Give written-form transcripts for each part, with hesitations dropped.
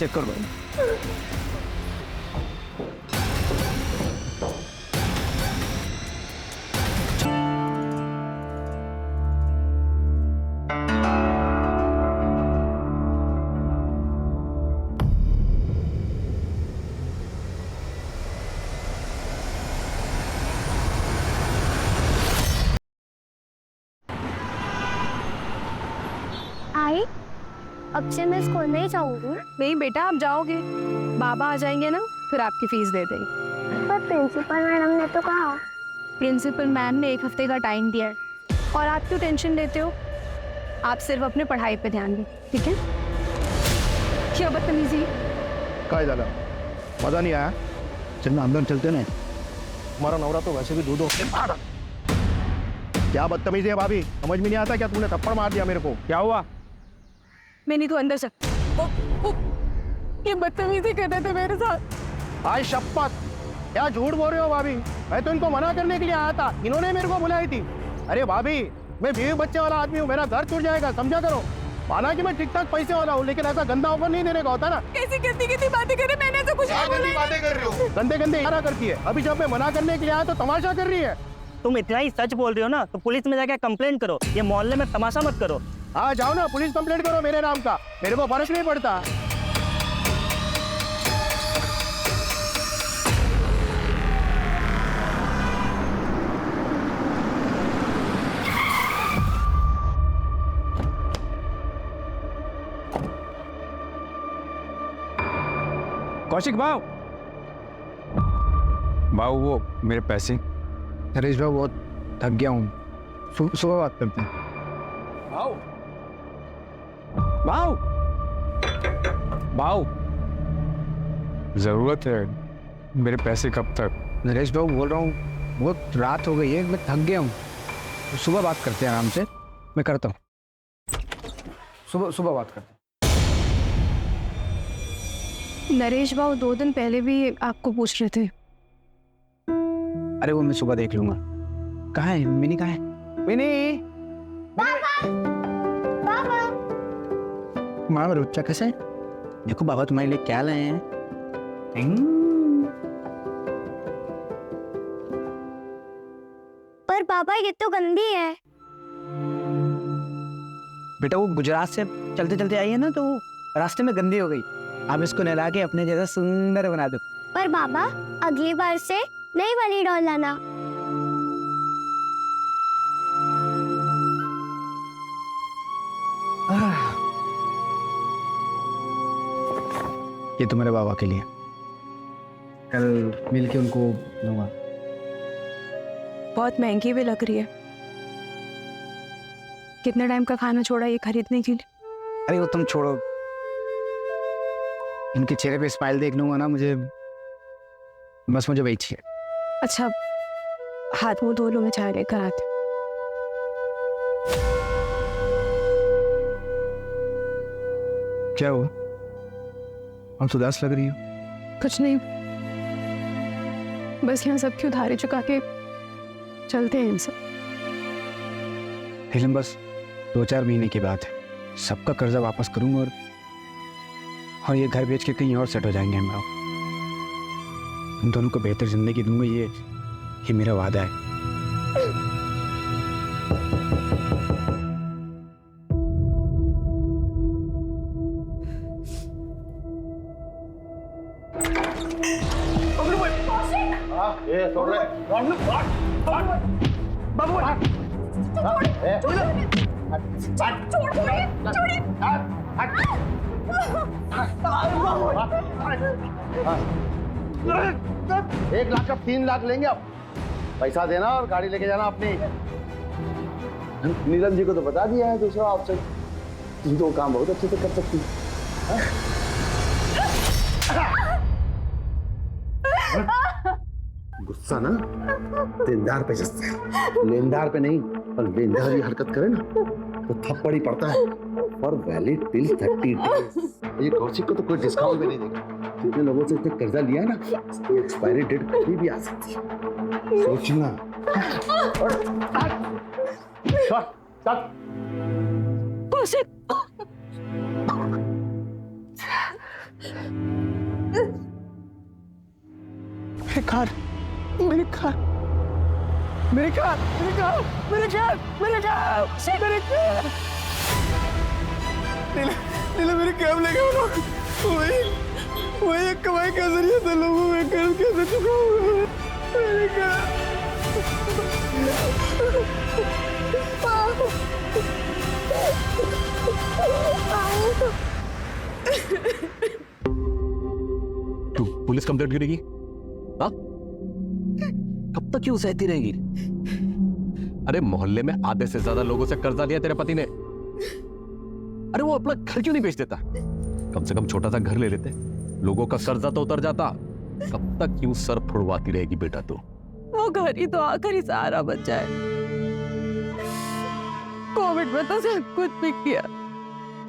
Check करो। आई, अब से मैं स्कूल नहीं जाऊंगी। नहीं बेटा, आप जाओगे, बाबा आ जाएंगे ना, फिर आपकी फीस दे देंगे। पर प्रिंसिपल मैडम ने तो कहा। प्रिंसिपल मैम ने 1 हफ्ते का टाइम दिया है, और आप क्यों टेंशन लेते हो? आप सिर्फ अपने पढ़ाई पे ध्यान दें, ठीक है? क्या बदतमीजी। काय झालं? मजा नहीं आया? चलना अंदर चलते ना। हमारा नवरा तो वैसे भी दूध होते मारा। क्या बदतमीजी है भाभी? समझ में नहीं आता क्या? तुमने थप्पड़ मार दिया मेरे को। क्या हुआ? मैं नहीं तो अंदर से ये बदतमीजी कर रहे थे मेरे साथ। आज शपथ, क्या झूठ बोल रहे हो भाभी? मैं तो इनको मना करने के लिए आया था, इन्होंने मेरे को बुलाई थी। अरे भाभी, मैं बीवी बच्चे वाला आदमी हूँ, मेरा घर टूट जाएगा, समझा करो। माना कि मैं ठीक ठाक पैसे वाला हूँ, लेकिन ऐसा गंदा ऑफर नहीं देने का होता ना। कैसी गंदी गंदी बातें कर रहे, मैंने तो कुछ नहीं बोला। बातें कर रहे हो? गंदे गंदे इशारा करती है। अभी जब मैं मना करने के लिए आया तो तमाशा कर रही है। तुम इतना ही सच बोल रहे हो ना, तो पुलिस में जाके कंप्लेंट करो। ये मोहल्ले में तमाशा मत करो। हाँ जाओ ना, पुलिस कंप्लेंट करो मेरे नाम का, मेरे को फर्क नहीं पड़ता। कौशिक भाव, भाव वो मेरे पैसे। नरेश भाई बहुत थक गया हूँ, सुबह बात करते हैं। भाव, भाव, भाव, जरूरत है मेरे पैसे कब तक? नरेश भाई बोल रहा हूँ, बहुत रात हो गई है, मैं थक गया हूँ, सुबह बात करते हैं आराम से। मैं करता हूँ, सुबह बात करते हैं। नरेश बाबू 2 दिन पहले भी आपको पूछ रहे थे। अरे वो मैं सुबह देख लूंगा। कहाँ है मिनी? कहाँ है मिनी? पापा, माँ रुचा कैसे है? देखो बाबा तुम्हारे लिए क्या लाए हैं। पर पापा ये तो गंदी है। बेटा वो गुजरात से चलते चलते आई है ना, तो रास्ते में गंदी हो गई। आप इसको नहला के अपने जैसा सुंदर बना दो। पर बाबा, अगली बार से नई वाली डॉल लाना। ये तुम्हारे बाबा के लिए, कल मिल के उनको दूंगा। बहुत महंगी भी लग रही है। कितने टाइम का खाना छोड़ा ये खरीदने के लिए? अरे वो तुम छोड़ो, इनके चेहरे पे स्माइल देख लूंगा ना, मुझे वही चाहिए। अच्छा, हाथ मुंह धो लो, मैं चाय लेकर आती हूँ। क्या हुआ? हम उदास लग रही हो। कुछ नहीं, बस यहाँ सबकी उधारी चुका के चलते हैं इनसे। फिल्म बस 2-4 महीने की बात है, सबका कर्जा वापस करूंगा और ये घर बेच के कहीं और सेट हो जाएंगे हम लोग। तुम दोनों को बेहतर जिंदगी दूंगा, ये मेरा वादा है। एक लाख का 3 लाख लेंगे आप। पैसा देना और गाड़ी लेके जाना अपनी। नीरज जी को तो बता दिया है दूसरा ऑप्शन, तुम तो काम बहुत अच्छे से कर सकती गुस्सा ना देनदार पे जस्ता है, लेनदार पे नहीं। और लेनदार ये हरकत करे ना तो थप्पड़ ही पड़ता है। और वैलिड टिल 30 डेज। ये कौशिक को तो कोई डिस्काउंट भी नहीं देगा। जितने लोगों से इसने कर्जा लिया है ना, इसकी एक्सपायरी डेट कभी भी आ सकती है, सोचना। कौशिक, मेरी कार, मेरी कार, मेरी कार, मेरी कार, मेरी कार, मेरी कार, मेरी कार। नीला मेरी कैब ले गए लोग। वही एक कमाई का जरिया था, लोगों में कर्ज कैसे चुकाऊंगा? मेरी कार। तू पुलिस कंप्लेंट करेगी? हाँ? कब तक क्यों सहती रहेगी? अरे मोहल्ले में आधे से ज्यादा लोगों से कर्जा लिया तेरे पति ने। अरे वो अपना घर क्यों नहीं बेच देता? कम से कम छोटा सा घर ले लेते, लोगों का कर्जा तो उतर जाता। कब तक क्यों सर फुड़वाती रहेगी बेटा तू? वो घर ही तो आखिरी सहारा बचा है। कोविड में तो सब कुछ बिक गया।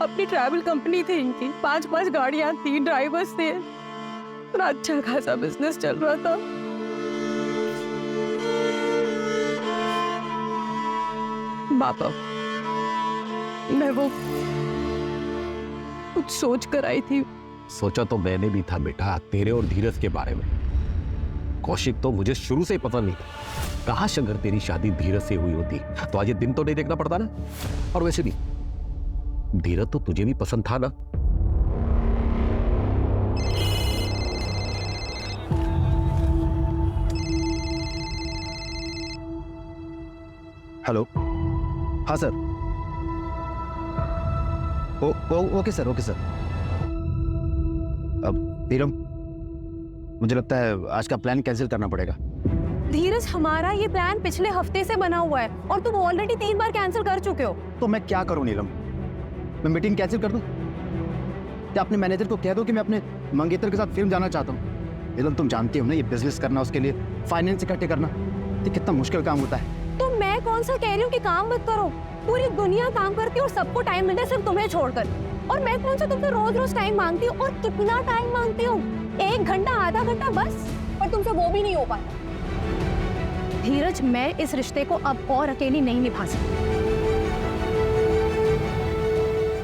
अपनी ट्रैवल कंपनी थी इनकी, 5 गाड़ियां थी, ड्राइवर्स थे, और अच्छा खासा बिजनेस चल रहा था। बाबा, मैं वो कुछ सोच कर आई थी। सोचा तो मैंने भी था बेटा, तेरे और धीरज के बारे में। कौशिक तो मुझे शुरू से ही पसंद नहीं था। काश अगर तेरी शादी धीरज से हुई होती तो आज ये दिन तो नहीं देखना पड़ता ना। और वैसे भी धीरज तो तुझे भी पसंद था ना। हेलो, हाँ sir. Okay sir, okay sir. अब नीलम, मुझे लगता है आज का प्लान कैंसिल करना पड़ेगा। धीरज, हमारा ये प्लान पिछले हफ्ते से बना हुआ है और तुम ऑलरेडी 3 बार कैंसिल कर चुके हो। तो मैं क्या करूं नीलम? मैं मीटिंग कैंसिल कर दूं? क्या अपने मैनेजर को कह दो कि मैं अपने मंगेतर के साथ फिल्म जाना चाहता हूं? नीलम, तुम जानती हो ना, ये बिजनेस करना, उसके लिए फाइनेंस इकट्ठे करना, ये कितना मुश्किल काम होता है। तो मैं कौन सा कह रही हूँ कि काम मत करो? पूरी दुनिया काम करती है और सबको टाइम मिलता है, सिर्फ तुम्हें छोड़कर। और मैं कौन सा तुमसे रोज टाइम मांगती हूँ? और कितना टाइम मांगती हूँ? 1 घंटा, आधा घंटा बस, पर तुमसे वो भी नहीं हो पाता। धीरज, मैं इस रिश्ते को अब और अकेली नहीं निभा सकती।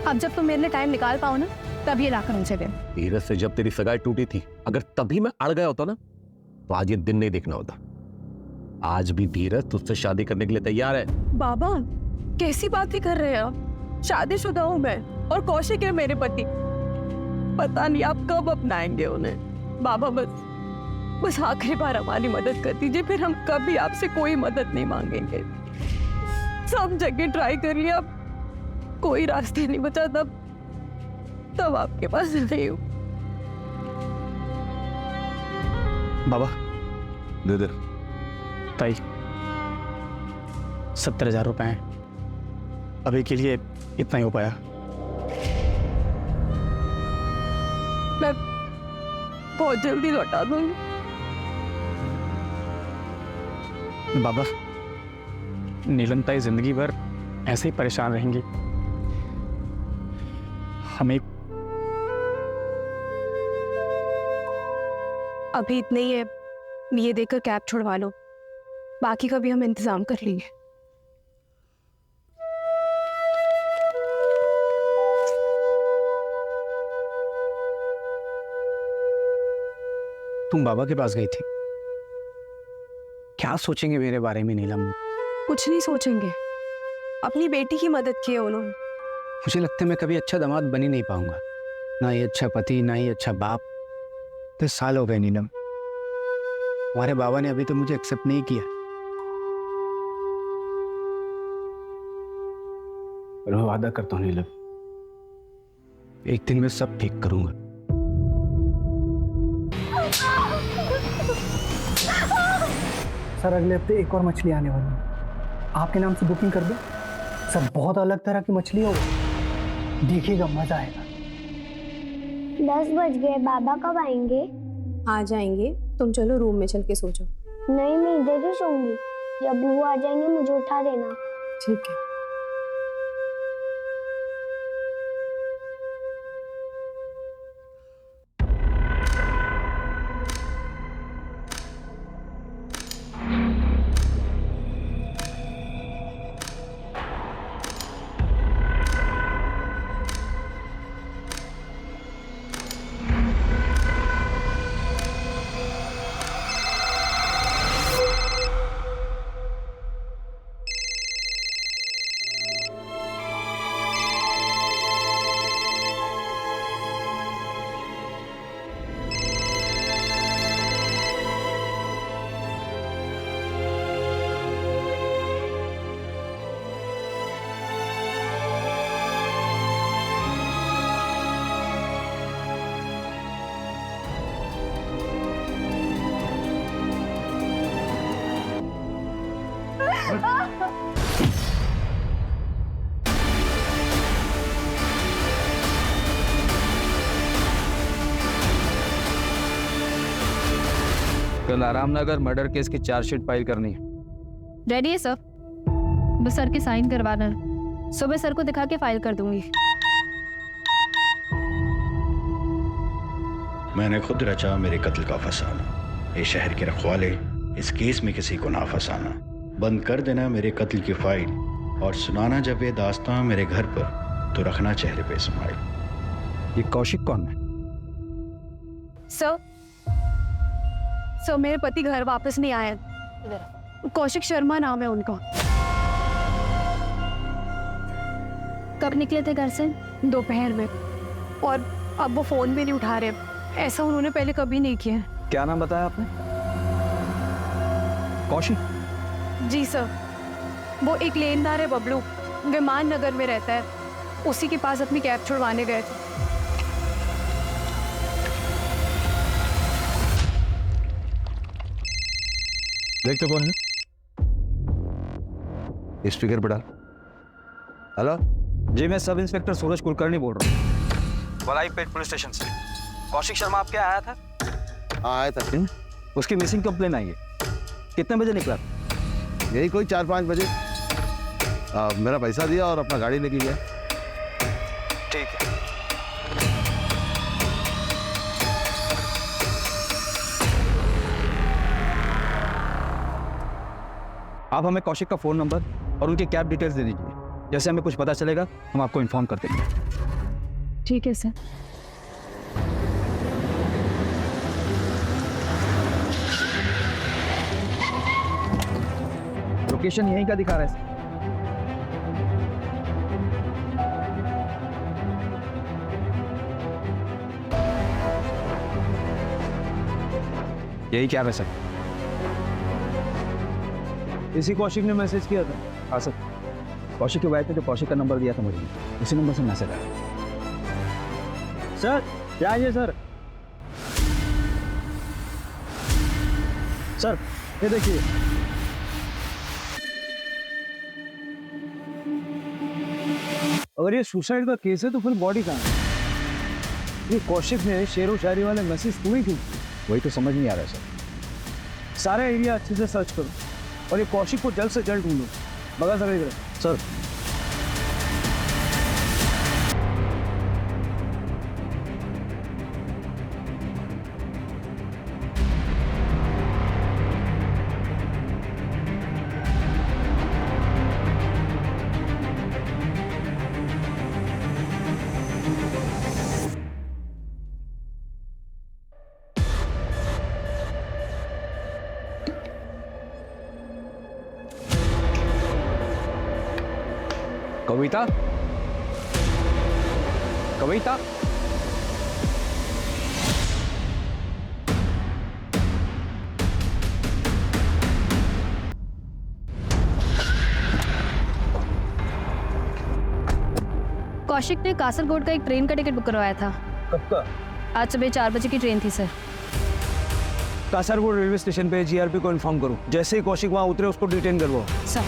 अब जब तुम मेरे लिए टाइम निकाल पाओ ना, तब ये लाकर मुझे दे। धीरज से जब तेरी सगाई टूटी थी, अगर तभी मैं अड़ गया होता ना, तो आज ये दिन नहीं देखना होता। आज भी धीरज तुझसे शादी करने के लिए तैयार है। बाबा, कैसी बातें कर रहे हैं आप? शादीशुदा हूँ मैं और कौशिक है मेरे पति। पता नहीं आप कब अपनाएंगे उन्हें। बाबा, बस आखिरी बार हमारी मदद कर दीजिए, फिर हम कभी आपसे कोई मदद नहीं मांगेंगे। सब जगह ट्राई कर लिया, कोई रास्ते नहीं बचा, तब आपके पास नहीं हूँ। बाबा, दे दे। ताई, 70,000 रुपए हैं। अभी के लिए इतना ही हो पाया। मैं बहुत जल्दी लौटा दूंगी। बाबा, नीलम ताई जिंदगी भर ऐसे ही परेशान रहेंगी। हमें अभी इतने ही है, ये देकर कैब छुड़वा लो, बाकी का भी हम इंतजाम कर लेंगे। तुम बाबा के पास गई थी, क्या सोचेंगे मेरे बारे में नीलम? कुछ नहीं सोचेंगे, अपनी बेटी की मदद की है उन्होंने। मुझे लगता है मैं कभी अच्छा दामाद बन ही नहीं पाऊंगा, ना ही अच्छा पति, ना ही अच्छा बाप। 10 साल हो गए नीलम, हमारे बाबा ने अभी तो मुझे एक्सेप्ट नहीं किया। और मैं वादा करता हूँ नीलम, एक दिन मैं सब ठीक करूंगा। सर, अगले हफ्ते एक और मछली आने वाली है, आपके नाम से बुकिंग कर दो। सर, बहुत अलग तरह की मछली होगी, देखिएगा, मजा आएगा। 10 बज गए, बाबा कब आएंगे? आ जाएंगे, तुम चलो रूम में चल के सो जाओ। नहीं, मैं इधर ही सोऊंगी, जब वो आ जाएंगे मुझे उठा देना। ठीक है। कल आरामनगर मर्डर केस की चार्जशीट फाइल करनी है। रेडी है सर, बस सर के साइन करवाना है। सुबह सर को दिखा के फाइल कर दूंगी। मैंने खुद रचा मेरे कत्ल का फसाना, ये शहर के रखवाले इस केस में किसी को ना फंसाना। बंद कर देना मेरे कत्ल की फाइल और सुनाना जब ये दास्तां मेरे घर पर, तो रखना चेहरे पे स्माइल। ये कौशिक कौन है? सर मेरे पति घर वापस नहीं आए। कौशिक शर्मा नाम है उनका। कब निकले थे घर से? दोपहर में, और अब वो फोन भी नहीं उठा रहे। ऐसा उन्होंने पहले कभी नहीं किया। क्या नाम बताया आपने? कौशिक? जी सर, वो एक लेनदार है बबलू, विमान नगर में रहता है। उसी के पास अपनी कैब छुड़वाने गए थे। देखते कौन है? स्पीकर पे डाल। हेलो जी, मैं सब इंस्पेक्टर सूरज कुलकर्णी बोल रहा हूँ, वलाईपेट पुलिस स्टेशन से। कौशिक शर्मा आपके आया था? हाँ आया था। उसकी मिसिंग कंप्लेन आई है। कितने बजे निकला? यही कोई 4-5 बजे। मेरा पैसा दिया और अपना गाड़ी लेके गया। ठीक है। आप हमें कौशिक का फोन नंबर और उनकी कैब डिटेल्स दे दीजिए। जैसे हमें कुछ पता चलेगा हम आपको इन्फॉर्म कर देंगे। ठीक है सर। लोकेशन यहीं का दिखा रहा है। यही क्या है सर? इसी कौशिक ने मैसेज किया था। हाँ सर, कौशिक की वाइफ ने जो कौशिक का नंबर दिया था मुझे, उसी नंबर से मैसेज आया। सर क्या है सर? सर ये देखिए। अगर ये सुसाइड का केस है तो फिर बॉडी कहाँ है? ये कौशिक ने शेरो शायरी वाले मैसेज तुम्हें क्यों? वही तो समझ नहीं आ रहा है सर। सारा एरिया अच्छे से सर्च करो और ये कौशिक को जल्द से जल्द ढूंढो। मगर सर कविता, कविता, कौशिक ने कासरगोड का एक ट्रेन का टिकट बुक करवाया था। कब का? आज सुबह 4 बजे की ट्रेन थी सर। कासरगोड रेलवे स्टेशन पे जीआरपी को इन्फॉर्म करो। जैसे ही कौशिक वहां उतरे उसको डिटेन करवाओ। सर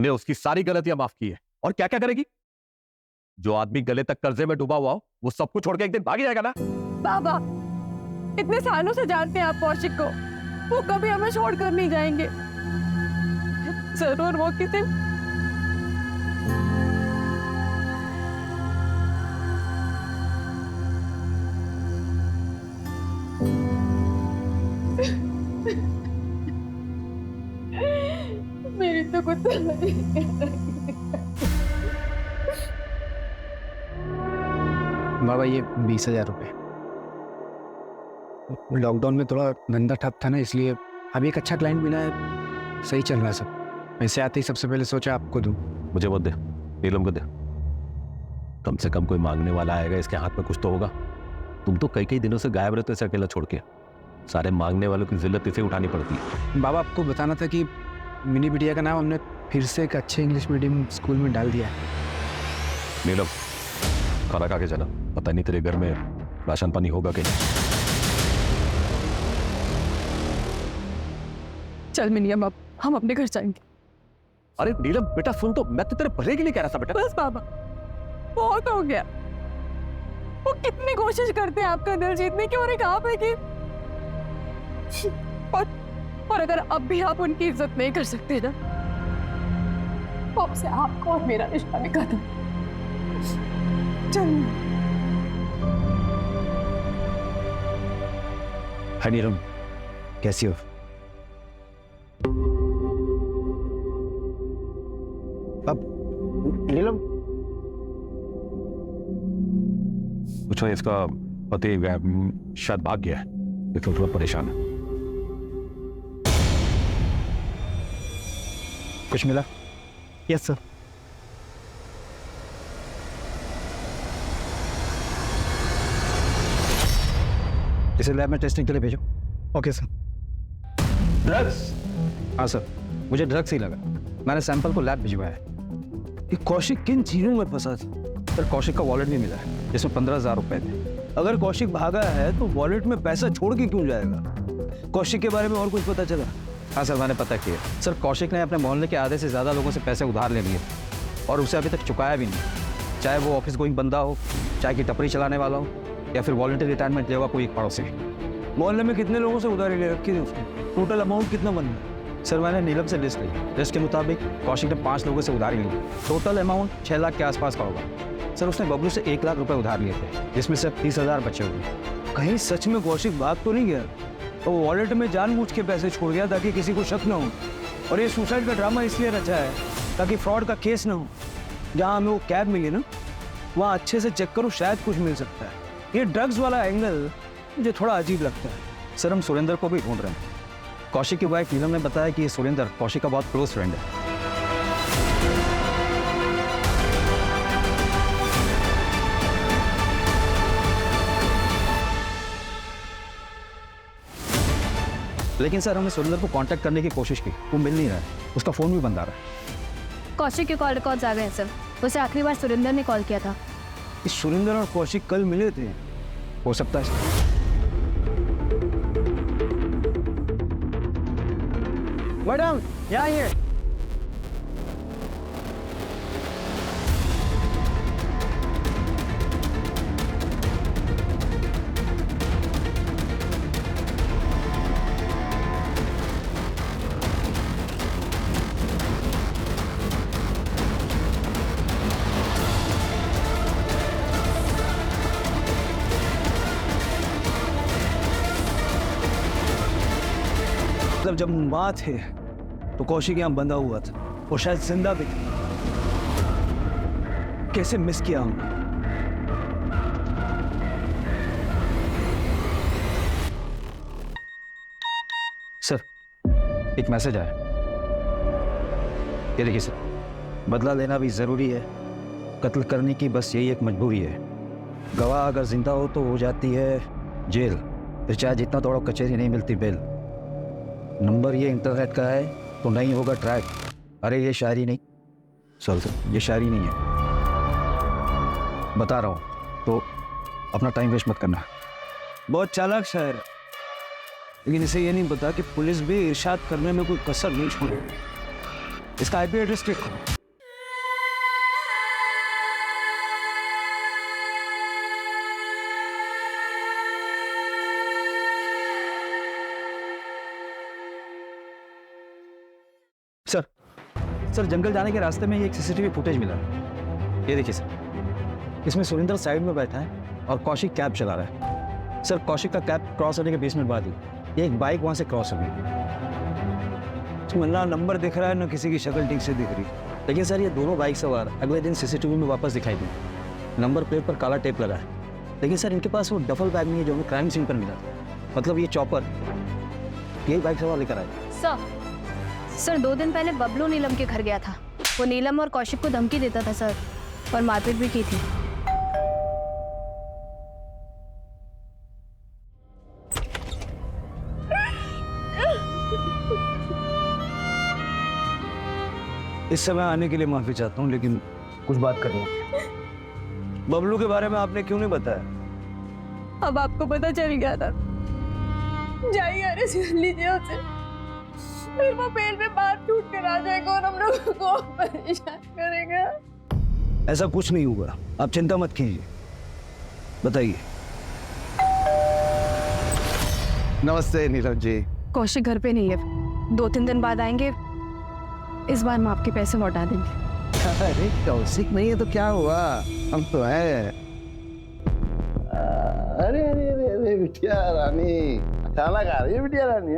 ने उसकी सारी गलतियां माफ की है और क्या क्या करेगी? जो आदमी गले तक कर्जे में डूबा हुआ हो वो सब कुछ छोड़ के एक दिन भाग जाएगा ना। बाबा, इतने सालों से जानते हैं आप कौशिक को, वो कभी हमें छोड़कर नहीं जाएंगे। जरूर वो किसी मेरी तो कुछ बाबा ये 20,000 रुपये। लॉकडाउन में थोड़ा धंधा ठप था ना, इसलिए अभी एक अच्छा क्लाइंट मिला है, सही चल रहा है सब। पैसे आते ही सबसे पहले सोचा आपको दूं। मुझे मत दे, नीलम को दे। कम से कम कोई मांगने वाला आएगा, इसके हाथ में कुछ तो होगा। तुम तो कई दिनों से गायब रहते, इसे अकेला छोड़ के। सारे मांगने वालों की जिल्लत इसे उठानी पड़ती है। बाबा आपको बताना था कि मिनी बिटिया का नाम हमने फिर से एक अच्छे इंग्लिश मीडियम स्कूल में डाल दिया है। नीलम खाना खा के जाना, पता नहीं तेरे घर में राशन पानी होगा कि नहीं। चल मिनियम, अब हम अपने घर जाएंगे। अरे नीलम बेटा सुन, तो मैं तो तेरे भले के लिए कह रहा था बेटा। बस बाबा, बहुत हो गया। वो कितनी कोशिश करते हैं आपका दिल जीतने की, और एक आप है कि और अगर अब भी आप उनकी इज्जत नहीं कर सकते ना, तो अब से आपको और मेरा रिश्ता भी खत्म। चलिए। हाय नीलम, कैसी हो? अब नीलम, पूछो इसका पति शायद भाग गया है, इसलिए थोड़ा परेशान है। कुछ मिला? Yes sir. इसे लैब में टेस्टिंग के लिए भेजो। Okay sir. ड्रग्स? हाँ सर, मुझे ड्रग्स ही लगा। मैंने सैंपल को लैब भिजवाया है। ये कौशिक किन चीजों में फंसा था? सर कौशिक का वॉलेट भी मिला है जिसमें 15,000 रुपए थे। अगर कौशिक भागा है तो वॉलेट में पैसा छोड़ के क्यों जाएगा? कौशिक के बारे में और कुछ पता चला? हाँ सर, मैंने पता किया। सर कौशिक ने अपने मोहल्ले के आधे से ज़्यादा लोगों से पैसे उधार ले लिए और उसे अभी तक चुकाया भी नहीं, चाहे वो ऑफिस गोइंग बंदा हो, चाहे कि टपरी चलाने वाला हो, या फिर वॉलंटरी रिटायरमेंट लेवा कोई एक पड़ोसी। मोहल्ले में कितने लोगों से उधारी ले रखी थी उसने? टोटल अमाउंट कितना बन गया? सर मैंने नीलम से लिस्ट ली। लिस्ट के मुताबिक कौशिक ने 5 लोगों से उधारी ली। टोटल अमाउंट 6 लाख के आसपास का होगा। सर उसने बबलू से 1 लाख रुपए उधार लिए थे, जिसमें से 30,000 बचे हुए। कहीं सच में कौशिक भाग तो नहीं गया? तो वॉलेट में जानबूझ के पैसे छोड़ गया ताकि किसी को शक ना हो, और ये सुसाइड का ड्रामा इसलिए रचा है ताकि फ्रॉड का केस ना हो। जहाँ हमें वो कैब मिली ना, वहाँ अच्छे से चेक करो, शायद कुछ मिल सकता है। ये ड्रग्स वाला एंगल मुझे थोड़ा अजीब लगता है। सर हम सुरेंद्र को भी ढूंढ रहे हैं। कौशिक की वाइफ नीलम ने बताया कि ये सुरेंद्र कौशिक का बहुत क्लोज फ्रेंड है। लेकिन सर हमने सुरेंद्र को कांटेक्ट करने की कोशिश की, वो मिल नहीं रहा है, उसका फोन भी बंद आ रहा है। कौशिक के कॉल रिकॉर्ड्स आ गए हैं सर। उसे आखिरी बार सुरेंद्र ने कॉल किया था। इस सुरेंद्र और कौशिक कल मिले थे, हो सकता है। मैडम यहाँ आइए। मतलब जब माँ थे तो कौशिक यहाँ बंधा हुआ था, वो शायद जिंदा भी था। कैसे मिस किया हमने। सर एक मैसेज आया, ये देखिए सर। बदला लेना भी जरूरी है, कत्ल करने की बस यही एक मजबूरी है। गवाह अगर जिंदा हो तो हो जाती है जेल, फिर चाहे जितना दौड़ो कचहरी नहीं मिलती बेल। नंबर ये इंटरनेट का है तो नहीं होगा ट्रैक। अरे ये शायरी नहीं, सर ये शायरी नहीं है, बता रहा हूँ, तो अपना टाइम वेस्ट मत करना। बहुत चालाक शायर है, लेकिन इसे ये नहीं पता कि पुलिस भी इरशाद करने में कोई कसर नहीं छोड़ेगी। इसका IP एड्रेस चेक करो। सर जंगल जाने के रास्ते में ये एक CCTV फुटेज मिला है, ये देखिए सर। इसमें सुरेंद्र साइड में बैठा है और कौशिक कैब चला रहा है। सर कौशिक का कैब क्रॉस होने के 20 मिनट बाद ही एक बाइक वहां से क्रॉस हो गई। ना नंबर दिख रहा है, ना किसी की शक्ल ठीक से दिख रही। लेकिन सर ये दोनों बाइक सवार अगले दिन CCTV में वापस दिखाई दी। नंबर प्लेट पर काला टेप लगा है, लेकिन सर इनके पास वो डफल बैग नहीं है जो हमें क्राइम सीन पर मिला था। मतलब ये चॉपर यही बाइक सवार लेकर आए। सर 2 दिन पहले बबलू नीलम के घर गया था। वो नीलम और कौशिक को धमकी देता था सर, और मारपीट भी की थी। इस समय आने के लिए माफी चाहता हूँ, लेकिन कुछ बात करनी है। बबलू के बारे में आपने क्यों नहीं बताया? अब आपको पता चल गया था, जाइए अरेस्ट कर लीजिए उसे, फिर वो बेल पे बात टूट कर आ जाएगा और हम लोगों को परेशान करेगा। ऐसा कुछ नहीं होगा, आप चिंता मत कीजिए। बताइए। नमस्ते नीरज जी। कौशिक घर पे नहीं है, 2-3 दिन बाद आएंगे। इस बार हम आपके पैसे लौटा देंगे। अरे कौशिक नहीं है तो क्या हुआ, हम तो है। अरे अरे अरे अरे बिटिया रानी, खाना खा रही है बिटिया रानी?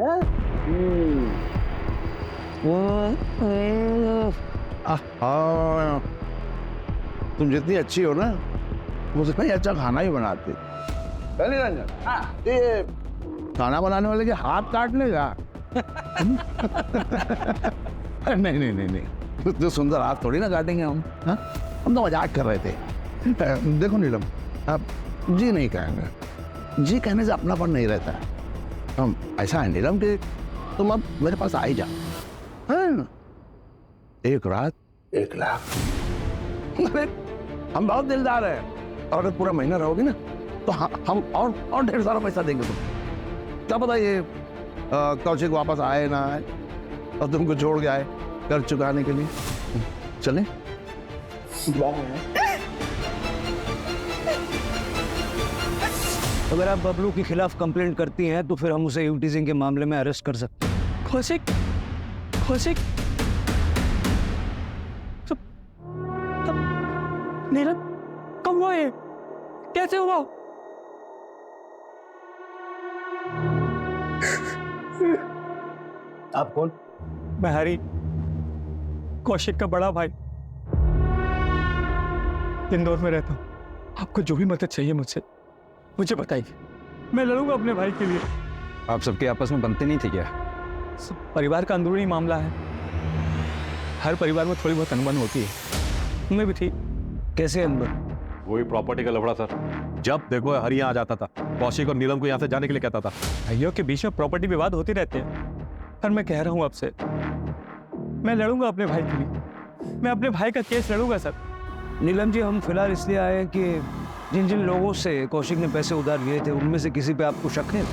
तुम जितनी अच्छी हो ना, उतना ही अच्छा खाना ही बनाती। पहले रंजन, ये खाना बनाने वाले के हाथ काट लेगा। नहीं नहीं नहीं नहीं, तो सुंदर हाथ थोड़ी ना काटेंगे हम। हाँ, हम तो मजाक कर रहे थे। देखो नीलम, आप जी नहीं कहेंगे, जी कहने से अपनापन नहीं रहता। हम ऐसा है नीलम कि तुम अब मेरे पास आ ही जाओ, है ना? 1 रात 1 लाख। अरे हम बहुत दिलदार हैं, और अगर पूरा महीना रहोगे ना तो हम और ढेर सारा पैसा देंगे तुम। क्या पता ये कौशिक वापस आए ना आए और तुमको छोड़ के आए कर चुकाने के लिए। चलें? अगर आप बबलू के खिलाफ कंप्लेंट करती हैं तो फिर हम उसे यूटीजिंग के मामले में अरेस्ट कर सकते हैं। कौशिक, कौशिक, नीरज, कब हुआ ये? कैसे हुआ? आप कौन? मैं हरी, कौशिक का बड़ा भाई, इंदौर में रहता हूँ। आपको जो भी मदद चाहिए मुझसे मुझे बताइए, मैं लड़ूंगा अपने भाई के लिए। आप सबके आपस में बनते नहीं थे क्या? परिवार का अंदरूनी मामला है, हर परिवार में थोड़ी बहुत अनबन होती है, उनमें भी थी। कैसे अनबन? वही प्रॉपर्टी का लफड़ा सर। जब देखो हरी यहाँ आ जाता था, कौशिक और नीलम को यहाँ से जाने के लिए कहता था। भाइयों के बीच में प्रॉपर्टी विवाद होते रहते हैं, पर मैं कह रहा हूँ आपसे, मैं लड़ूंगा अपने भाई के लिए, मैं अपने भाई का केस लड़ूंगा सर। नीलम जी, हम फिलहाल इसलिए आए हैं कि जिन जिन लोगों से कौशिक ने पैसे उधार लिए थे उनमें से किसी पे आपको शक है?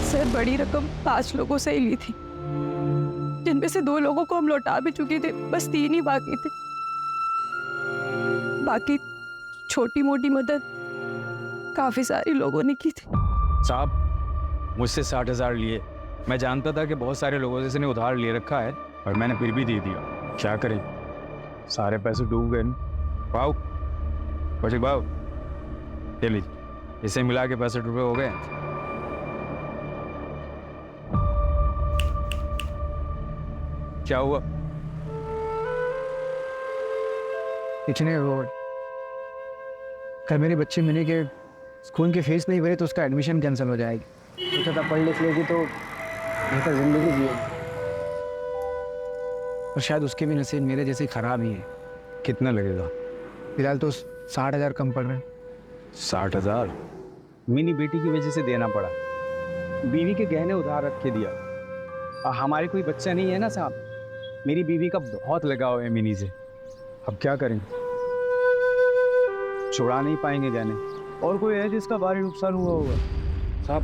सर, बड़ी रकम 5 लोगों से ही ली थी, जिनमें से 2 लोगों को हम लौटा भी चुके थे, बस 3 ही बाकी थे। बाकी छोटी मोटी मदद काफी सारी लोगों ने की थी। साहब, मुझसे 60,000 लिए। मैं जानता था कि बहुत सारे लोगों से इसने उधार ले रखा है और मैंने फिर भी दे दिया। क्या करें, सारे पैसे डूब गए। भाव, कौशिक भाव, ले लीजिए, इसे मिला के 65 रुपये हो गए। क्या हुआ? कुछ नहीं हुआ। कल मेरे बच्चे मिले के स्कूल की फीस नहीं भरे तो उसका एडमिशन कैंसिल हो जाएगी। सोचा था पढ़ लिख लेगी तो बेहतर जिंदगी जिएगी, और शायद उसके भी नसीब मेरे जैसे खराब ही है। कितना लगेगा? फिलहाल तो 60,000 कम पड़ रहे हैं। 60,000 मिनी बेटी की वजह से देना पड़ा। बीवी के गहने उधार रख के दिया। और हमारे कोई बच्चा नहीं है ना साहब, मेरी बीवी का बहुत लगाव है मिनी से। अब क्या करें, छुड़ा नहीं पाएंगे गहने। और कोई है जिसका भारी नुकसान हुआ होगा? साहब,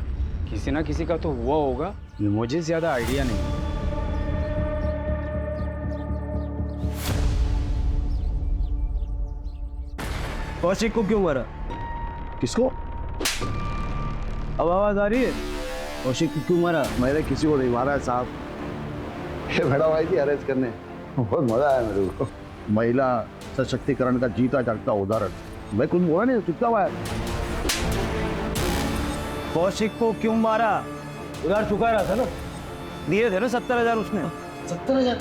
किसी ना किसी का तो हुआ होगा, मुझे ज्यादा आइडिया नहीं। कौशिक को क्यों मारा? किसको? अब आवाज आ रही है? कौशिक को क्यों मारा? मैंने किसी को नहीं मारा है साहब, ये मैडम आई थी अरेस्ट करने, बहुत मजा आया मेरे को। महिला सशक्तिकरण का जीता जागता उदाहरण। मैं कुछ बोला नहीं, चुपचाप आया। कौशिक को क्यों मारा? उधार चुका रहा था ना, दिए थे ना 70,000 उसने। 70,000?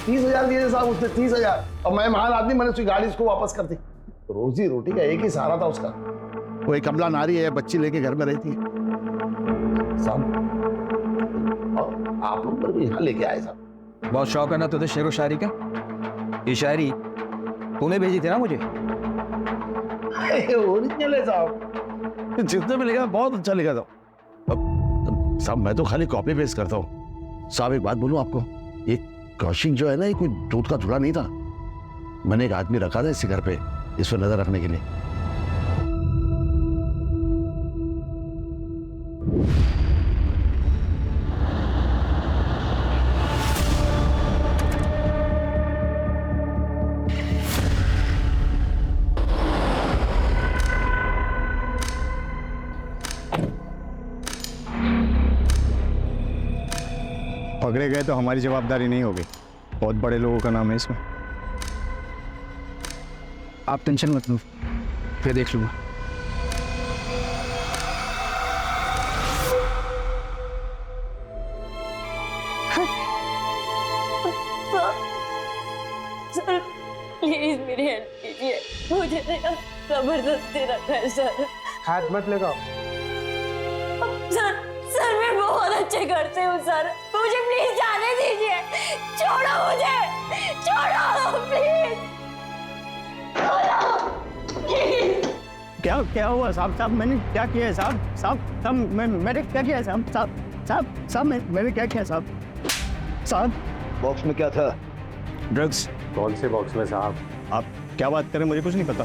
30,000 दिए थे साहब उसने, 30,000। और मैं महान आदमी, मैंने उसकी गाड़ी उसको वापस कर दी। रोजी रोटी का एक ही सहारा था उसका, वो एक कमला नारी है, बच्ची लेके घर में रहती है साहब। और आप लोग पर भी यहाँ लेके आए साहब। बहुत शौक है ना तुझे शेर व शायरी का? ये शायरी तूने भेजी थी ना मुझे? ओरिजिनल है साहब, जितना भी लिखा बहुत अच्छा लिखा था। अब साहब मैं तो खाली कॉपी पेस्ट करता हूँ। साहब एक बात बोलूँ आपको, ये कौशिक जो है ना, ये कोई दूध का धुला नहीं था। मैंने एक आदमी रखा था इसके घर पे, इस पर नजर रखने के लिए। पकड़े गए तो हमारी जवाबदारी नहीं होगी, बहुत बड़े लोगों का नाम है इसमें। आप टेंशन मत लो, मैं देख लूँगा। सर प्लीज मेरी हेल्प कीजिए, मुझे जबरदस्ती रखा है सर। हाथ मत लगाओ। सर सर मैं बहुत अच्छे घर से हूँ सर, मुझे प्लीज जाने दीजिए, छोड़ो मुझे, छोड़ो प्लीज, क्या क्या हुआ साहब? साहब मैंने क्या किया है साहब? साहब मैंने क्या किया है साहब? साहब मैंने क्या किया साहब? साहब बॉक्स में क्या था? ड्रग्स। कौन से बॉक्स में साहब? आप क्या बात करें, मुझे कुछ नहीं पता।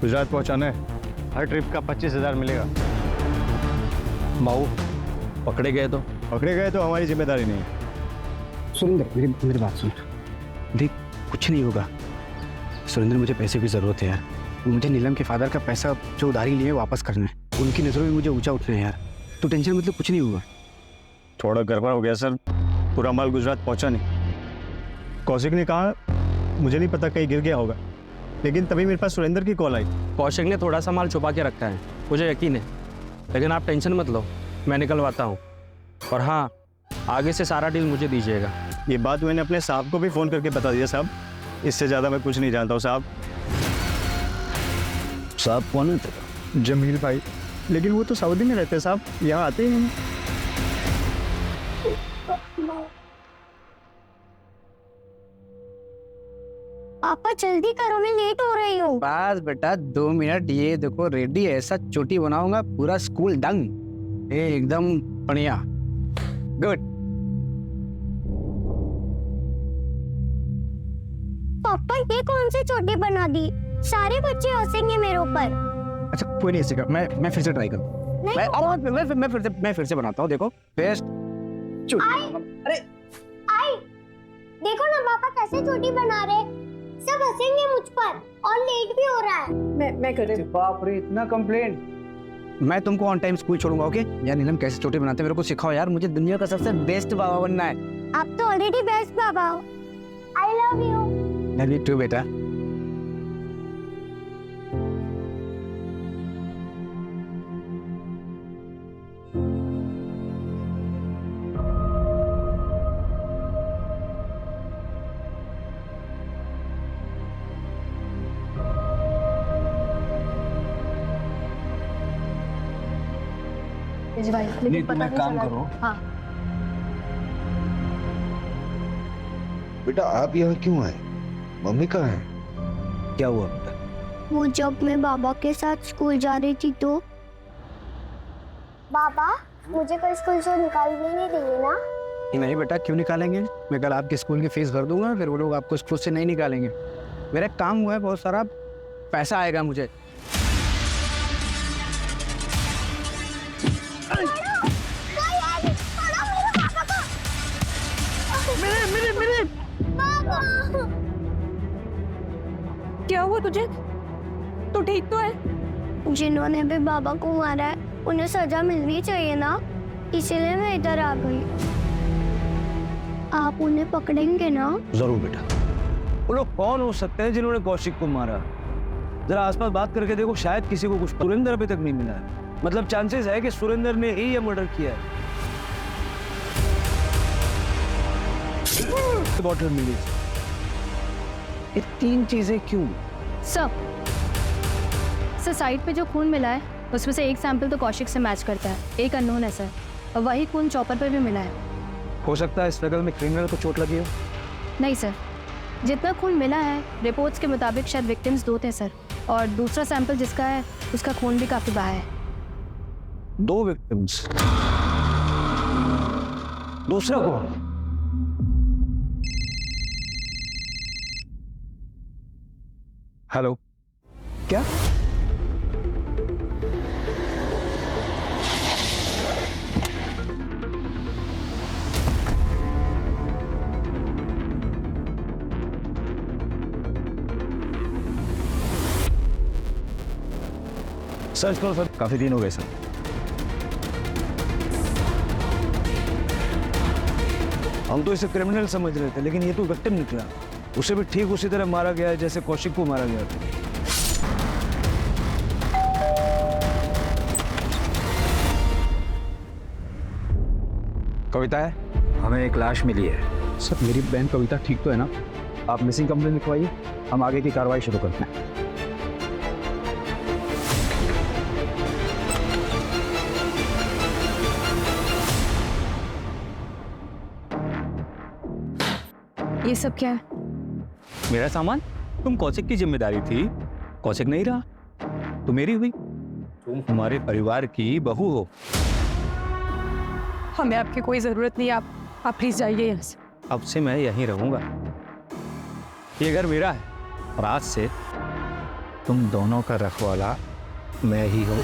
गुजरात पहुंचाना है, हर ट्रिप का 25,000 मिलेगा। माऊ पकड़े गए तो? पकड़े गए तो हमारी जिम्मेदारी नहीं है। सुरेंद्र मेरी बात सुन, देख कुछ नहीं होगा। सुरेंद्र मुझे पैसे की ज़रूरत है यार, मुझे नीलम के फादर का पैसा जो उधारी लिए वापस करना है, उनकी नज़रों में मुझे ऊंचा उठना है यार। तो टेंशन मतलब कुछ नहीं होगा। थोड़ा गड़बड़ हो गया सर, पूरा माल गुजरात पहुंचा नहीं। कौशिक ने कहा मुझे नहीं पता, कहीं गिर गया होगा, लेकिन तभी मेरे पास सुरेंद्र की कॉल आई। कौशिक ने थोड़ा सा माल छुपा के रखा है, मुझे यकीन है, लेकिन आप टेंशन मत लो, मैं निकलवाता हूँ। और हाँ, आगे से सारा डील मुझे दीजिएगा। ये बात मैंने अपने साहब को भी फ़ोन करके बता दिया साहब, इससे ज़्यादा मैं कुछ नहीं जानता हूँ साहब। साहब कौन है तेरा? जमील भाई, लेकिन वो तो सऊदी में रहते हैं साहब, यहाँ आते ही नहीं। पापा जल्दी करो, मैं लेट हो रही हूँ। बस बेटा 2 मिनट, ये देखो रेडी, ऐसा चोटी बनाऊंगा पूरा स्कूल दंग, एकदम बढ़िया, गुड। पापा ये कौन सी चोटी बना दी? सारे बच्चे हंसेंगे मेरे ऊपर। अच्छा कोई नहीं हंसेगा, मैं फिर से ट्राई करूँ। मैं फिर से बनाता हूँ, देखो बेस्ट चोटी। अरे आई देखो ना पापा कैसे चोटी बना रहे, सब हंसेंगे मुझ पर और लेट भी हो रहा है। मैं कर रही हूँ। बाप रे इतना कंप्लेंट। मैं तुमको ऑन टाइम स्कूल छोड़ूंगा, ओके? यार नीलम कैसे चोटी बनाते हैं मेरे को सिखाओ यार, मुझे दुनिया का सबसे बेस्ट बाबा बनना है। आप तो ऑलरेडी बेस्ट बाबा हो। I love you. Love you too बेटा। भाई लेकिन पता नहीं काम चला। करो। हाँ बेटा आप यहाँ क्यों आए? मम्मी कहाँ है? क्या हुआ बेटा? वो जब मैं बाबा के साथ स्कूल जा रही थी तो बाबा मुझे कल स्कूल से निकालने नहीं देंगे ना? नहीं बेटा, क्यों निकालेंगे? मैं कल आपके स्कूल की फीस भर दूंगा, फिर वो लोग आपको स्कूल से नहीं निकालेंगे। मेरा काम हुआ है, बहुत सारा पैसा आएगा मुझे। क्या हुआ तुझे? तू ठीक तो है? जिन्होंने भी बाबा को मारा है उन्हें सजा मिलनी चाहिए ना, इसीलिए मैं इधर आ गई। आप उन्हें पकड़ेंगे ना? जरूर बेटा। वो लोग कौन हो सकते हैं जिन्होंने कौशिक को मारा? जरा आसपास बात करके देखो, शायद किसी को कुछ। सुरेंद्र अभी तक नहीं मिला है, मतलब चांसेस है कि सुरेंद्र ने ही ये मर्डर किया है। बॉटल मिली, ये 3 चीजें क्यों? सर साइट पे जो खून मिला है उसमें से एक सैंपल तो कौशिक से मैच करता है, एक अननोन है सर, और वही खून चॉपर पर भी मिला है। हो सकता है स्ट्रगल में क्रिमिनल को चोट लगी हो। नहीं सर, जितना खून मिला है रिपोर्ट्स के मुताबिक शायद विक्टिम्स 2 थे सर, और दूसरा सैंपल जिसका है उसका खून भी काफी बहा है। 2 विक्टिम्स, दूसरा कौन? हेलो, क्या? सच तो सर काफी दिन हो गए सर। हम तो इसे क्रिमिनल समझ रहे थे, लेकिन ये तो विक्टिम निकला। उसे भी ठीक उसी तरह मारा गया है जैसे कौशिक को मारा गया था। कविता है? हमें एक लाश मिली है। सर मेरी बहन कविता ठीक तो है ना? आप मिसिंग कंप्लेंट लिखवाइए, हम आगे की कार्रवाई शुरू करते हैं। ये सब क्या है? मेरा सामान? तुम कौशिक की जिम्मेदारी थी, कौशिक नहीं रहा तो मेरी हुई। तुम हमारे परिवार की बहू हो। हमें आपकी कोई जरूरत नहीं, आप प्लीज जाइए यहाँ से। अब से मैं यहीं रहूंगा। ये घर मेरा है और आज से तुम दोनों का रखवाला मैं ही हूं।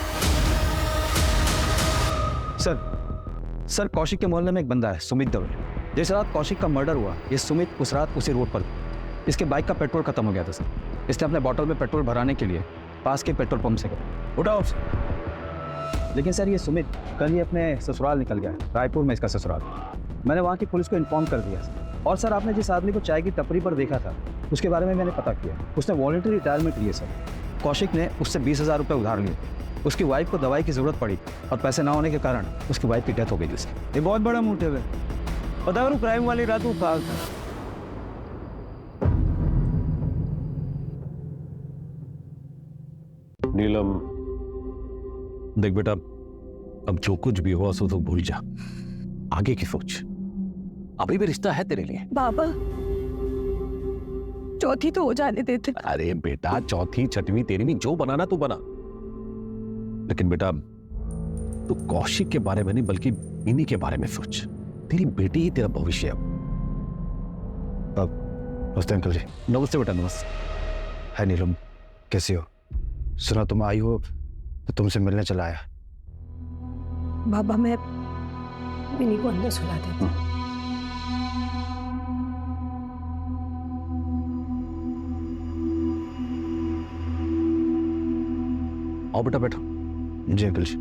सर कौशिक के मोहल्ले में एक बंदा है सुमित दवे। जिस रात कौशिक का मर्डर हुआ, ये सुमित उस रात उसी रोड पर था। इसके बाइक का पेट्रोल खत्म हो गया था सर। इसने अपने बॉटल में पेट्रोल भराने के लिए पास के पेट्रोल पंप से गया। उठाओ। लेकिन सर ये सुमित कल ही अपने ससुराल निकल गया, रायपुर में इसका ससुराल। मैंने वहाँ की पुलिस को इन्फॉर्म कर दिया सर। और सर आपने जिस आदमी को चाय की टपरी पर देखा था, उसके बारे में मैंने पता किया। उसने वॉलंटरी रिटायरमेंट लिए सर। कौशिक ने उससे 20,000 रुपये उधार लिए। उसकी वाइफ को दवाई की जरूरत पड़ी और पैसे ना होने के कारण उसकी वाइफ की डेथ हो गई उसकी। ये बहुत बड़ा मोटिव है। पता करो क्राइम वाली रात वो कहाँ था? नीलम, देख बेटा, अब जो कुछ भी हुआ सो तो भूल जा। आगे की सोच। अभी भी रिश्ता है तेरे लिए। बाबा चौथी तो हो जाने देते। अरे बेटा, चौथी छठवीं तेरी भी जो बनाना तू बना, लेकिन बेटा तू कौशिक के बारे में नहीं बल्कि इन्हीं के बारे में सोच। तेरी बेटी ही तेरा भविष्य है। नमस्ते अंकल जी। नमस्ते बेटा। नमस्ते। है नीलम, कैसी हो? सुना तुम आई हो तो तुमसे मिलने चला आया। बाबा मैं मिनी को अंदर सुला देती हूँ। आओ बेटा बैठो। जी अंकल जी।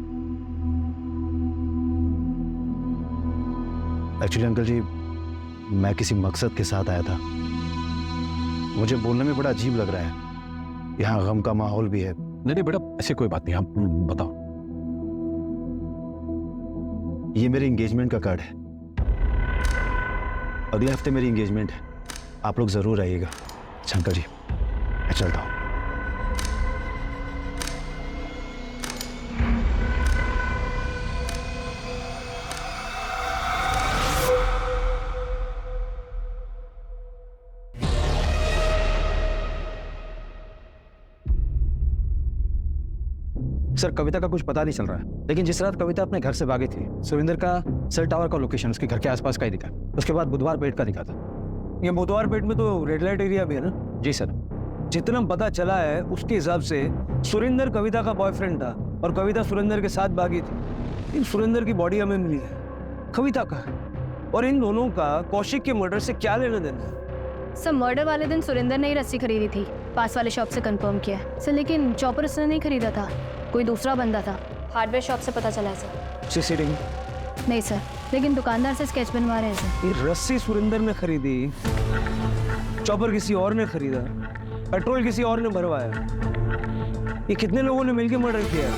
एक्चुअली अंकल जी, मैं किसी मकसद के साथ आया था। मुझे बोलने में बड़ा अजीब लग रहा है। यहाँ गम का माहौल भी है। नहीं बेटा, ऐसी कोई बात नहीं, आप बताओ। ये मेरे एंगेजमेंट का कार्ड है। अगले हफ्ते मेरी एंगेजमेंट है, आप लोग जरूर आइएगा। अच्छा अंकल जी, मैं चलता हूँ। सर कविता का कुछ पता नहीं चल रहा है, लेकिन जिस रात कविता अपने घर से भागी थी, सुरेंद्र का सेल टावर का लोकेशन उसके घर के आसपास का ही दिखा। उसके बाद बुधवार पेट का दिखा था। ये बुधवार पेट में तो रेड लाइट एरिया भी है ना? जी सर। जितना पता चला है उसके हिसाब से सुरेंद्र कविता का बॉयफ्रेंड था और कविता सुरेंद्र के साथ भागी थी। इन सुरेंद्र की बॉडी हमें मिली है, कविता का, और इन दोनों का कौशिक के मर्डर से क्या लेना देना है? सर मर्डर वाले दिन सुरेंद्र ने ही रस्सी खरीदी थी, पास वाले शॉप से कंफर्म किया सर। लेकिन चॉपर उसने नहीं खरीदा था, कोई दूसरा बंदा था। हार्डवेयर शॉप से पता चला है सर। सीसीटीवी नहीं सर, लेकिन दुकानदार से स्केच बनवा रहे हैं सर। ये रस्सी सुरेंद्र ने खरीदी, चॉपर किसी और ने खरीदा, पेट्रोल किसी और ने भरवाया। ये कितने लोगों ने मिलकर मर्डर किया?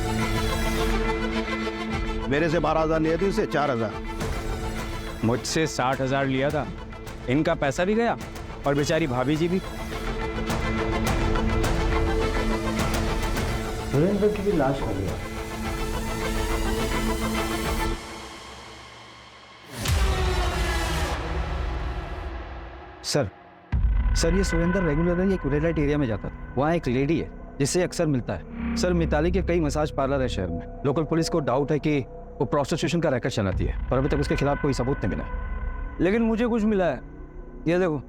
मेरे से 12,000 लिए थे, उससे 4,000। मुझसे 60,000 लिया था। इनका पैसा भी गया और बेचारी भाभी जी भी। सुरेंद्र की भी लाश हो गया। सर ये सुरेंद्र रेगुलरली एक रेड लाइट एरिया में जाता था। वहाँ एक लेडी है जिससे अक्सर मिलता है। सर मिताली के कई मसाज पार्लर है शहर में। लोकल पुलिस को डाउट है कि वो प्रोस्टिट्यूशन का रैकेट चलाती है, पर अभी तक उसके खिलाफ कोई सबूत नहीं मिला। लेकिन मुझे कुछ मिला है। ये देखो,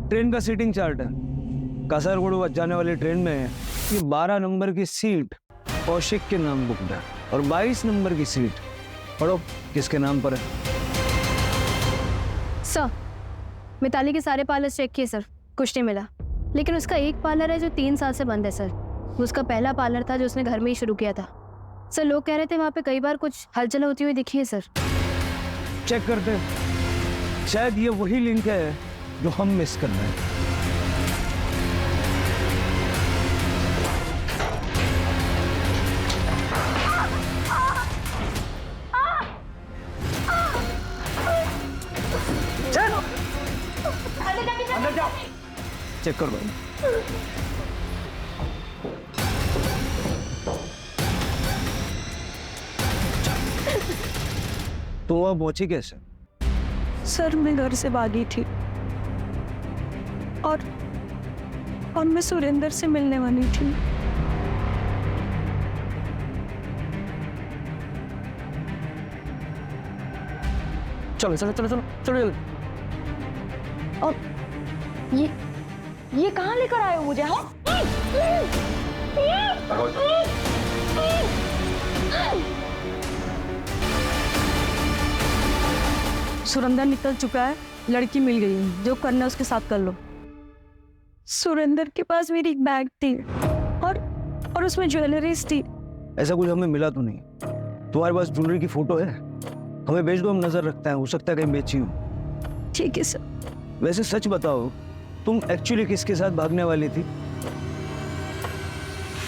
ट्रेन का सीटिंग चार्ट है। कासरगोड जाने वाली ट्रेन में ये 12 नंबर की सीट कौशिक के नाम बुकड है और 22 नंबर की सीट पढ़ो किसके नाम पर है। सर मिताली के सारे पार्लर चेक किए सर, कुछ नहीं मिला। लेकिन उसका एक पार्लर है जो 3 साल से बंद है सर। वो उसका पहला पार्लर था जो उसने घर में ही शुरू किया था। सर लोग कह रहे थे वहाँ पे कई बार कुछ हलचल होती हुई दिखी है सर। चेक करते हैं, शायद ये वही लिंक है जो हम मिस कर रहे हैं। अंदर जाओ, चेक करो। तो वह पहुंची कैसे? सर मैं घर से भागी थी और मैं सुरेंद्र से मिलने वाली थी। चलो चलो चलो चलो चलो। और ये कहाँ लेकर आए हो मुझे? हाँ सुरेंद्र निकल चुका है, लड़की मिल गई है, जो करना है उसके साथ कर लो। सुरेंद्र के पास मेरी एक बैग थी और उसमें ज्वेलरीज थी। ऐसा कुछ हमें मिला तो नहीं। तुम्हारे पास ज्वेलरी की फोटो है? हमें भेज दो, हम नजर रखते हैं, हो सकता है कहीं बेची हो। ठीक है सर। वैसे सच बताओ, तुम एक्चुअली किसके साथ भागने वाली थी?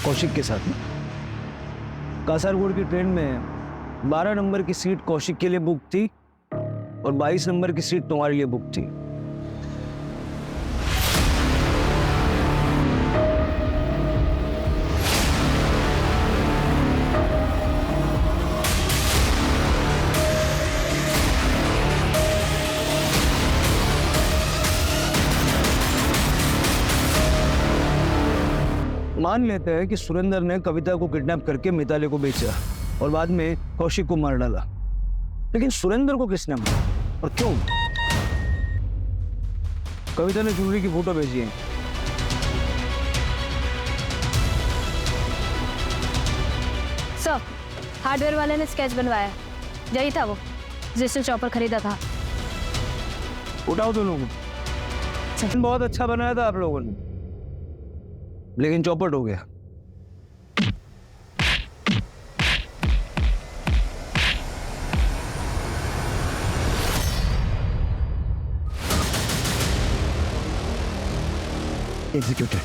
कौशिक के साथ में। कासारगोड की ट्रेन में 12 नंबर की सीट कौशिक के लिए बुक थी और 22 नंबर की सीट तुम्हारे लिए बुक थी। मान लेते हैं कि सुरेंद्र ने कविता को किडनैप करके मिताली को बेचा और बाद में कौशिक को मार डाला, लेकिन सुरेंद्र को किसने मारा और क्यों? कविता ने ज्वेलरी की फोटो भेजी है। सर हार्डवेयर वाले ने स्केच बनवाया, यही था वो जिसने चॉपर खरीदा था। उठाओ दोनों को। बहुत अच्छा बनाया था आप लोगों ने, लेकिन चौपट हो गया। एग्जीक्यूटिव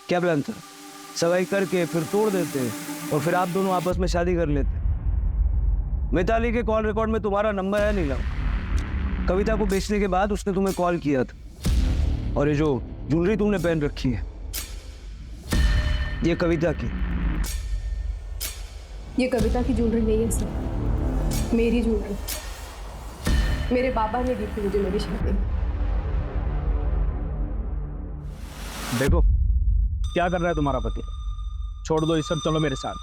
क्या प्लान था? सगाई करके फिर तोड़ देते और फिर आप दोनों आपस में शादी कर लेते। मिताली के कॉल रिकॉर्ड में तुम्हारा नंबर है नीलम। कविता को बेचने के बाद उसने तुम्हें कॉल किया था, और ये जो ज्वेलरी तुमने पहन रखी है ये कविता की। ये कविता की ज्वेलरी नहीं है सर, मेरी ज्वेलरी। मेरे बाबा ने दी थी मुझे मेरी शादी। देखो क्या कर रहा है तुम्हारा पति, छोड़ दो ये सब, चलो मेरे साथ।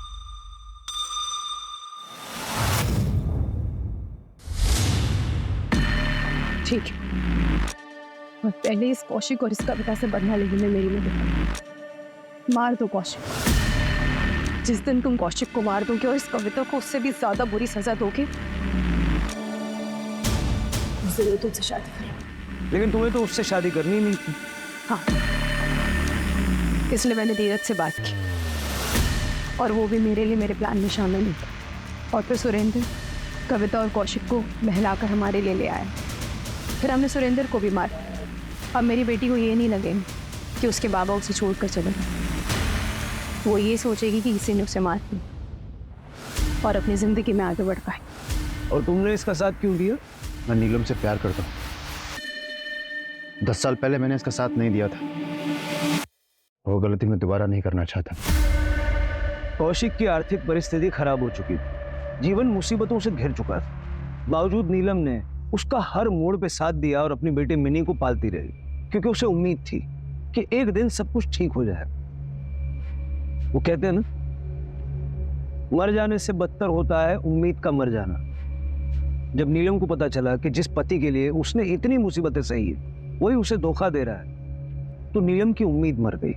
ठीक है, मैं पहले इस कौशिक और इस कविता से बदला लेने में मेरी मदद। मार दो कौशिक। जिस दिन तुम कौशिक को मार दोगे और इस कविता को उससे भी ज्यादा बुरी सजा दोगे, उस दिन तुमसे शादी करूंगी। लेकिन तुम्हें तो उससे शादी करनी नहीं थी। हाँ, इसलिए मैंने धीरज से बात की, और वो भी मेरे लिए मेरे प्लान में शामिल नहीं था। और फिर सुरेंद्र कविता और कौशिक को बहलाकर हमारे लिए ले आया। फिर हमने सुरेंद्र को भी मारा। अब मेरी बेटी को ये नहीं लगे कि उसके बाबा उसे छोड़कर चले गए। वो ये सोचेगी कि किसी ने उसे मार दिया और अपनी जिंदगी में आगे बढ़ पाए। और तुमने इसका साथ क्यों दिया? मैं नीलम से प्यार करता हूँ। 10 साल पहले मैंने इसका साथ नहीं दिया था। वो गलती मैं दोबारा नहीं करना चाहता। कौशिक की आर्थिक परिस्थिति खराब हो चुकी थी, जीवन मुसीबतों से घिर चुका था। बावजूद नीलम ने उसका हर मोड़ पे साथ दिया और अपनी बेटी मिनी को पालती रही, क्योंकि उसे उम्मीद थी कि एक दिन सब कुछ ठीक हो जाए। वो कहते हैं ना, मर जाने से बदतर होता है उम्मीद का मर जाना। जब नीलम को पता चला कि जिस पति के लिए उसने इतनी मुसीबतें सही है वही उसे धोखा दे रहा है, तो नीलम की उम्मीद मर गई।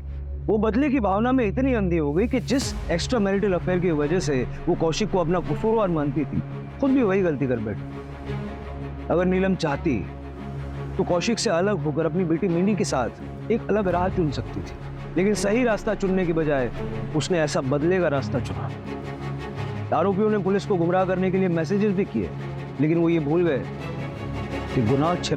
वो बदले की भावना में इतनी अंधी हो गई कि जिस एक्स्ट्रा मैरिटल अफेयर की वजह से वो कौशिक को अपना कसूरवार मानती थी, खुद भी वही गलती कर बैठी। अगर नीलम चाहती तो कौशिक से अलग होकर अपनी बेटी मिनी के साथ एक अलग राह चुन सकती थी, लेकिन सही रास्ता चुनने की बजाय उसने ऐसा बदले का रास्ता चुना। आरोपियों ने पुलिस को गुमराह करने के लिए मैसेजेस भी किए, लेकिन वो ये भूल गए कि गुनाह छिप